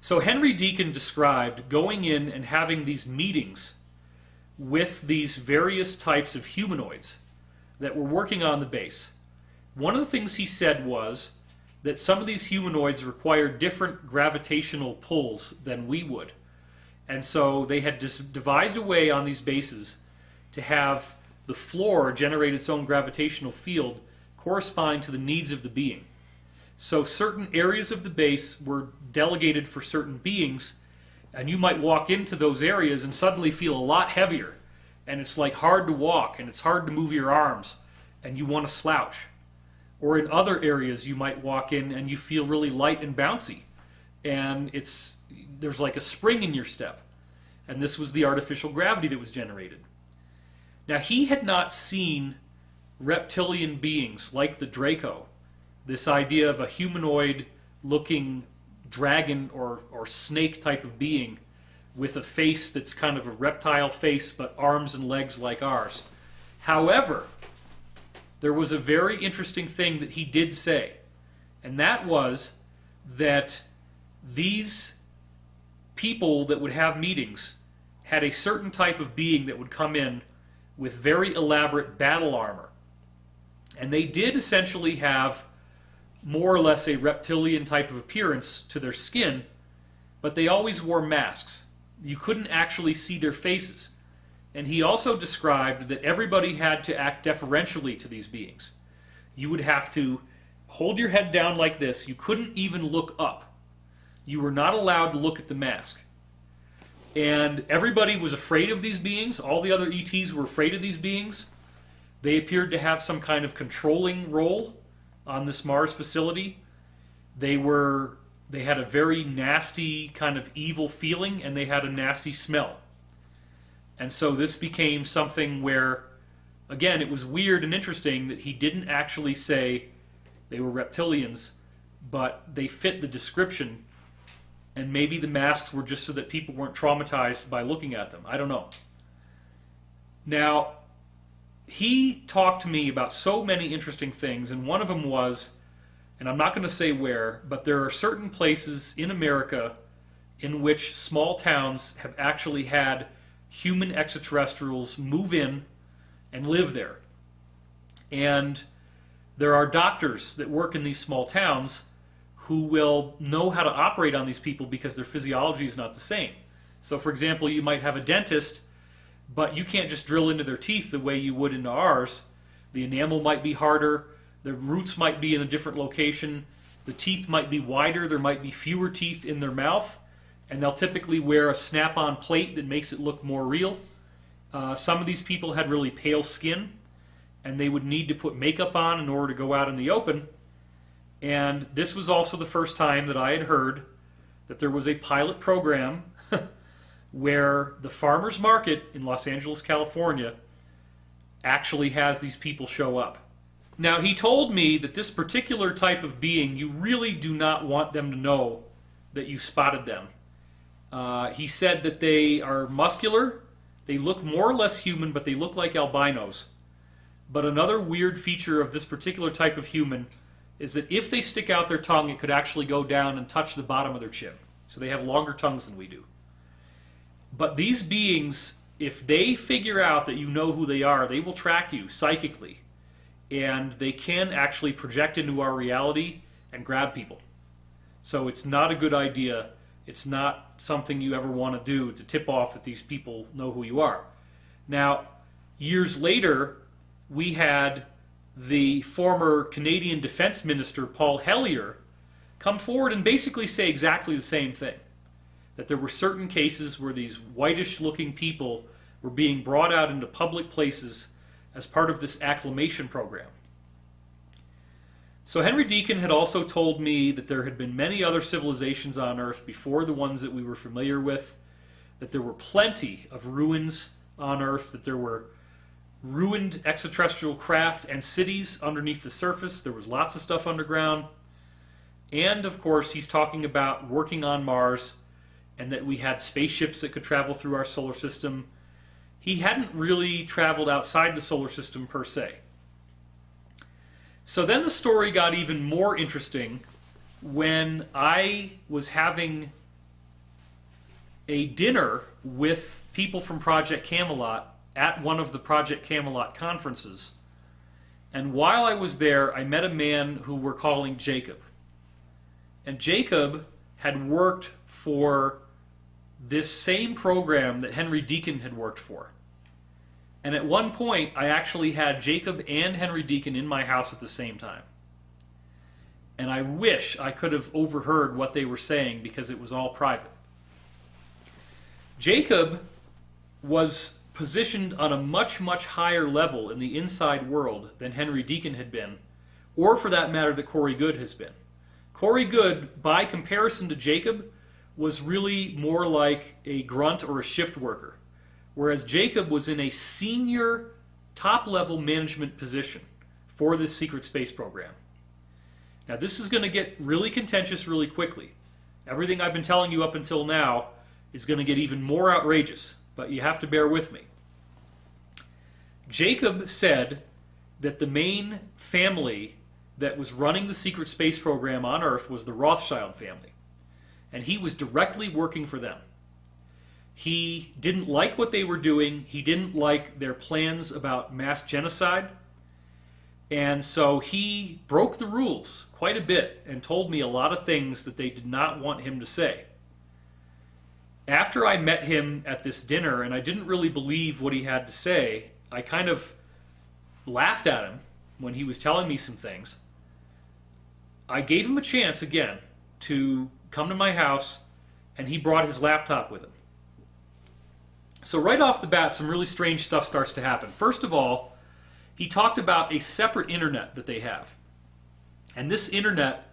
So Henry Deacon described going in and having these meetings with these various types of humanoids that were working on the base. One of the things he said was that some of these humanoids required different gravitational pulls than we would. And so they had devised a way on these bases to have the floor generate its own gravitational field corresponding to the needs of the being. So certain areas of the base were delegated for certain beings, and you might walk into those areas and suddenly feel a lot heavier, and it's like hard to walk, and it's hard to move your arms, and you want to slouch. Or in other areas you might walk in and you feel really light and bouncy, and there's like a spring in your step. And this was the artificial gravity that was generated. Now, he had not seen reptilian beings like the Draco, this idea of a humanoid looking dragon or snake type of being with a face that's kind of a reptile face but arms and legs like ours. However, there was a very interesting thing that he did say, and that was that these people that would have meetings had a certain type of being that would come in with very elaborate battle armor. And they did essentially have more or less a reptilian type of appearance to their skin, but they always wore masks. You couldn't actually see their faces. And he also described that everybody had to act deferentially to these beings. You would have to hold your head down like this. You couldn't even look up. You were not allowed to look at the mask. And everybody was afraid of these beings. All the other ETs were afraid of these beings. They appeared to have some kind of controlling role on this Mars facility. They had a very nasty kind of evil feeling, and they had a nasty smell. And so this became something where, again, it was weird and interesting that he didn't actually say they were reptilians, but they fit the description, and maybe the masks were just so that people weren't traumatized by looking at them. I don't know. Now, he talked to me about so many interesting things, and one of them was, and I'm not going to say where, but there are certain places in America in which small towns have actually had human extraterrestrials move in and live there. And there are doctors that work in these small towns who will know how to operate on these people because their physiology is not the same. So for example, you might have a dentist, but you can't just drill into their teeth the way you would into ours. The enamel might be harder, the roots might be in a different location, the teeth might be wider, there might be fewer teeth in their mouth, and they'll typically wear a snap-on plate that makes it look more real. Some of these people had really pale skin, and they would need to put makeup on in order to go out in the open. And this was also the first time that I had heard that there was a pilot program where the farmers market in Los Angeles, California, actually has these people show up. Now, he told me that this particular type of being, you really do not want them to know that you spotted them. He said that they are muscular, they look more or less human, but they look like albinos. But another weird feature of this particular type of human is that if they stick out their tongue, it could actually go down and touch the bottom of their chin. So they have longer tongues than we do. But these beings, if they figure out that you know who they are, they will track you psychically. And they can actually project into our reality and grab people. So it's not a good idea. It's not something you ever want to do, to tip off that these people know who you are. Now, years later, we had the former Canadian Defense Minister, Paul Hellyer, come forward and basically say exactly the same thing. That there were certain cases where these whitish-looking people were being brought out into public places as part of this acclimation program. So Henry Deacon had also told me that there had been many other civilizations on Earth before the ones that we were familiar with, that there were plenty of ruins on Earth, that there were ruined extraterrestrial craft and cities underneath the surface. There was lots of stuff underground. And, of course, he's talking about working on Mars and that we had spaceships that could travel through our solar system. He hadn't really traveled outside the solar system per se. So then the story got even more interesting when I was having a dinner with people from Project Camelot at one of the Project Camelot conferences. And while I was there, I met a man who we're calling Jacob. And Jacob had worked for this same program that Henry Deacon had worked for. And at one point, I actually had Jacob and Henry Deacon in my house at the same time. And I wish I could have overheard what they were saying because it was all private. Jacob was positioned on a much, much higher level in the inside world than Henry Deacon had been, or for that matter that Corey Goode has been. Corey Goode, by comparison to Jacob, was really more like a grunt or a shift worker, whereas Jacob was in a senior, top-level management position for this secret space program. Now, this is going to get really contentious really quickly. Everything I've been telling you up until now is going to get even more outrageous, but you have to bear with me. Jacob said that the main family that was running the secret space program on Earth was the Rothschild family, and he was directly working for them. He didn't like what they were doing. He didn't like their plans about mass genocide. And so he broke the rules quite a bit and told me a lot of things that they did not want him to say. After I met him at this dinner and I didn't really believe what he had to say, I kind of laughed at him when he was telling me some things. I gave him a chance again to come to my house, and he brought his laptop with him. So right off the bat, some really strange stuff starts to happen. First of all, he talked about a separate internet that they have. And this internet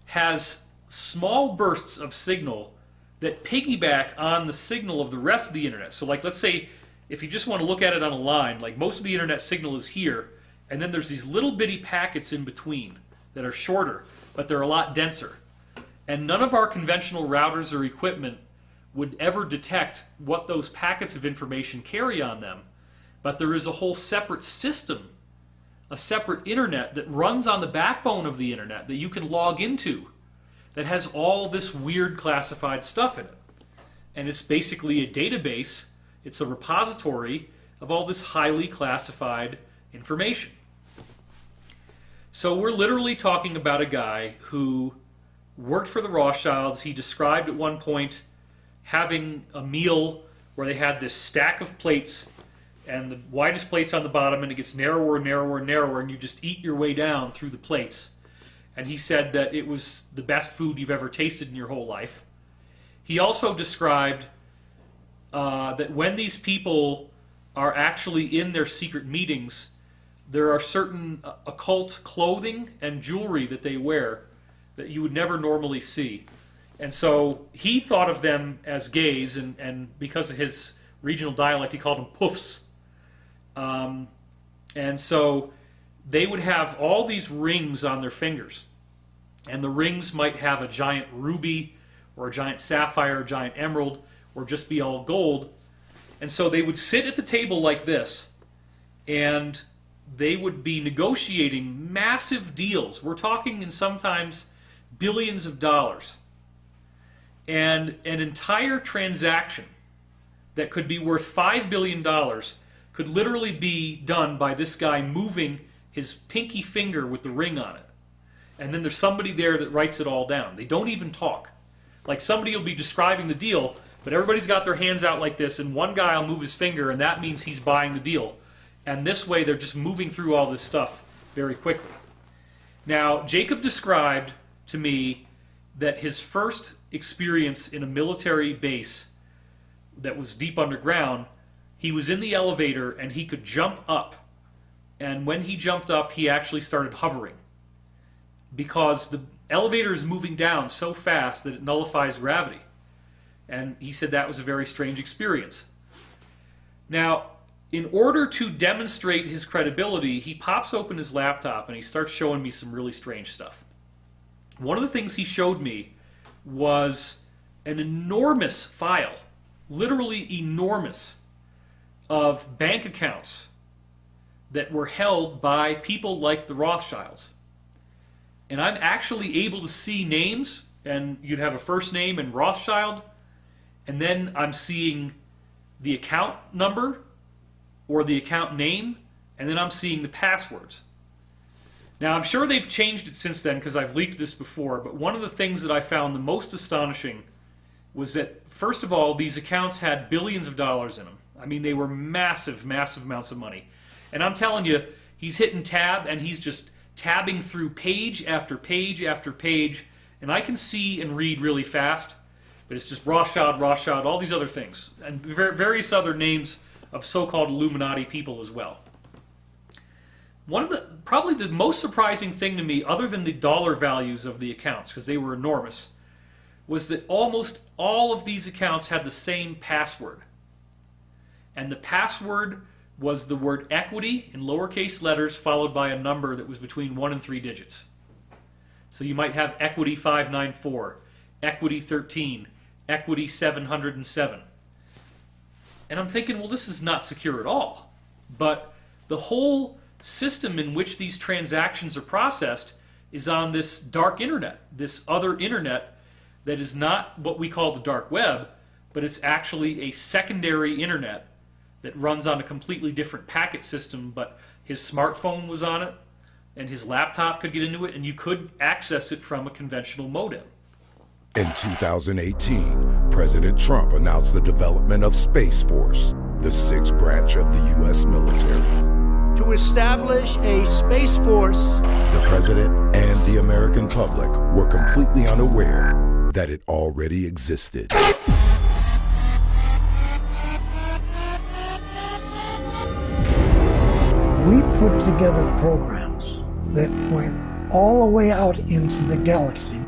has small bursts of signal that piggyback on the signal of the rest of the internet. So like, let's say, if you just want to look at it on a line, like most of the internet signal is here, and then there's these little bitty packets in between that are shorter, but they're a lot denser. And none of our conventional routers or equipment would ever detect what those packets of information carry on them. But there is a whole separate system, a separate internet that runs on the backbone of the internet that you can log into that has all this weird classified stuff in it. And it's basically a database, it's a repository of all this highly classified information. So we're literally talking about a guy who worked for the Rothschilds. He described at one point having a meal where they had this stack of plates, and the widest plate's on the bottom, and it gets narrower and narrower and narrower, and you just eat your way down through the plates. And he said that it was the best food you've ever tasted in your whole life. He also described that when these people are actually in their secret meetings, there are certain occult clothing and jewelry that they wear that you would never normally see. And so he thought of them as gays, and because of his regional dialect, he called them puffs. And so they would have all these rings on their fingers. And the rings might have a giant ruby, or a giant sapphire, a giant emerald, or just be all gold. And so they would sit at the table like this, and they would be negotiating massive deals. We're talking in sometimes billions of dollars. And an entire transaction that could be worth $5 billion could literally be done by this guy moving his pinky finger with the ring on it. And then there's somebody there that writes it all down. They don't even talk. Like, somebody will be describing the deal, but everybody's got their hands out like this, and one guy will move his finger, and that means he's buying the deal. And this way, they're just moving through all this stuff very quickly. Now, Jacob described to me that his first experience in a military base that was deep underground, he was in the elevator and he could jump up. And when he jumped up, he actually started hovering, because the elevator is moving down so fast that it nullifies gravity. And he said that was a very strange experience. Now, in order to demonstrate his credibility, he pops open his laptop and he starts showing me some really strange stuff. One of the things he showed me was an enormous file, literally enormous, of bank accounts that were held by people like the Rothschilds. And I'm actually able to see names, and you'd have a first name and Rothschild, and then I'm seeing the account number or the account name, and then I'm seeing the passwords. Now, I'm sure they've changed it since then because I've leaked this before, but one of the things that I found the most astonishing was that, first of all, these accounts had billions of dollars in them. I mean, they were massive, massive amounts of money. And I'm telling you, he's hitting tab, and he's just tabbing through page after page after page, and I can see and read really fast, but it's just Rothschild, all these other things, and various other names of so-called Illuminati people as well. Probably the most surprising thing to me, other than the dollar values of the accounts, because they were enormous, was that almost all of these accounts had the same password. And the password was the word equity in lowercase letters followed by a number that was between 1 and 3 digits. So you might have equity 594, equity 13, equity 707. And I'm thinking, well, this is not secure at all. But the whole system in which these transactions are processed is on this dark internet, this other internet that is not what we call the dark web, but it's actually a secondary internet that runs on a completely different packet system, but his smartphone was on it, and his laptop could get into it, and you could access it from a conventional modem. In 2018, President Trump announced the development of Space Force, the 6th branch of the U.S. military. To establish a Space Force. The President and the American public were completely unaware that it already existed. We put together programs that went all the way out into the galaxy.